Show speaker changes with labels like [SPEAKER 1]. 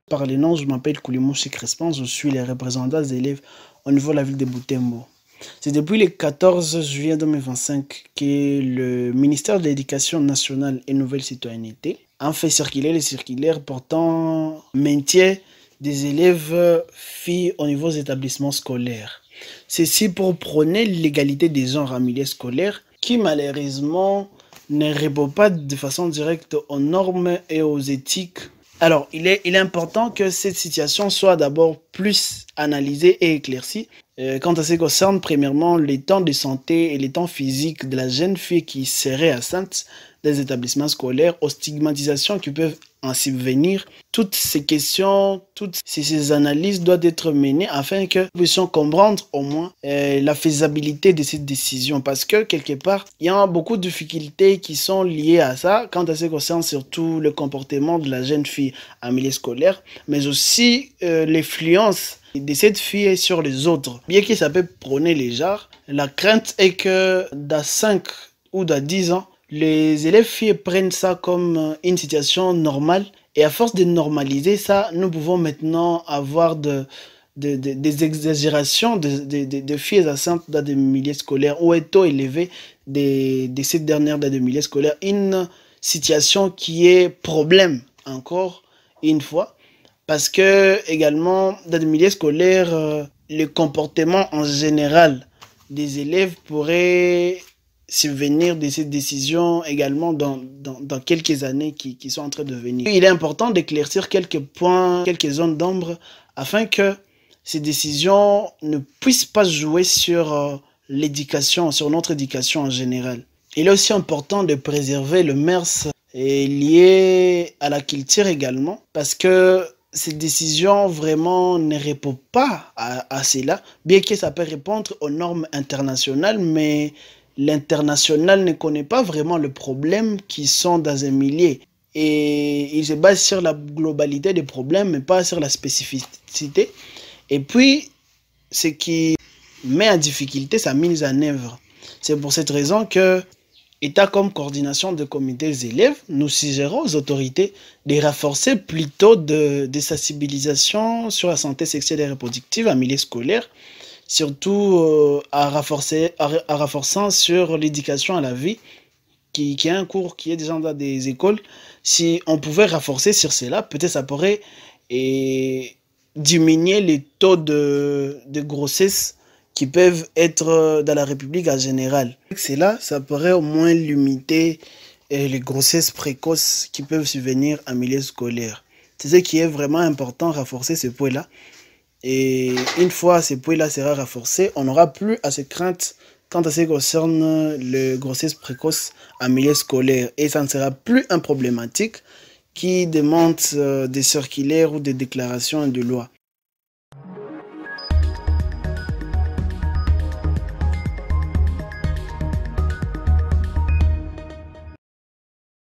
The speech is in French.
[SPEAKER 1] Par les noms, je m'appelle Koulimouchi Crespin, je suis le représentant des élèves au niveau de la ville de Butembo. C'est depuis le 14 juillet 2025 que le ministère de l'Éducation nationale et Nouvelle Citoyenneté a fait circuler les circulaires portant maintien des élèves filles au niveau des établissements scolaires. Ceci pour prôner l'égalité des genres en milieu scolaire qui malheureusement ne répond pas de façon directe aux normes et aux éthiques. Alors, il est important que cette situation soit d'abord plus analysée et éclaircie. Quant à ce qui concerne, premièrement, les temps de santé et les temps physiques de la jeune fille qui serait enceinte des établissements scolaires, aux stigmatisations qui peuvent en subvenir. Toutes ces questions, toutes ces analyses doivent être menées afin que nous puissions comprendre au moins la faisabilité de cette décision. Parce que quelque part, il y a beaucoup de difficultés qui sont liées à ça, quant à ce qui concerne surtout le comportement de la jeune fille en milieu scolaire, mais aussi l'influence de cette fille sur les autres. Bien que ça peut prôner les genres, la crainte est que dans 5 ou dans 10 ans, les élèves filles prennent ça comme une situation normale et à force de normaliser ça, nous pouvons maintenant avoir des exagérations de filles enceintes dans des milieux scolaires ou est taux élevé de ces dernières dans des milieux scolaires. Une situation qui est problème encore une fois parce que également dans des milieux scolaires, le comportement en général des élèves pourrait subvenir de ces décisions également dans quelques années qui sont en train de venir. Il est important d'éclaircir quelques points, quelques zones d'ombre afin que ces décisions ne puissent pas jouer sur l'éducation, sur notre éducation en général. Il est aussi important de préserver le mœurs lié à la culture également parce que ces décisions vraiment ne répondent pas à cela, bien que ça peut répondre aux normes internationales, mais l'international ne connaît pas vraiment le problème qui sont dans un milieu. Et il se base sur la globalité des problèmes, mais pas sur la spécificité. Et puis, ce qui met en difficulté sa mise en œuvre. C'est pour cette raison que État comme coordination de comités élèves, nous suggérons aux autorités de renforcer plutôt des sensibilisations sur la santé sexuelle et reproductive en milieu scolaire, surtout à renforçant sur l'éducation à la vie, qui est un cours qui est déjà dans des écoles. Si on pouvait renforcer sur cela, peut-être ça pourrait diminuer les taux de grossesse qui peuvent être dans la République en général. Cela, ça pourrait au moins limiter les grossesses précoces qui peuvent survenir en milieu scolaire. C'est ce qui est vraiment important, renforcer ce point-là. Et une fois ce point-là sera renforcé, on n'aura plus à se craindre quant à ce qui concerne les grossesses précoces en milieu scolaire. Et ça ne sera plus un problématique qui demande des circulaires ou des déclarations de loi.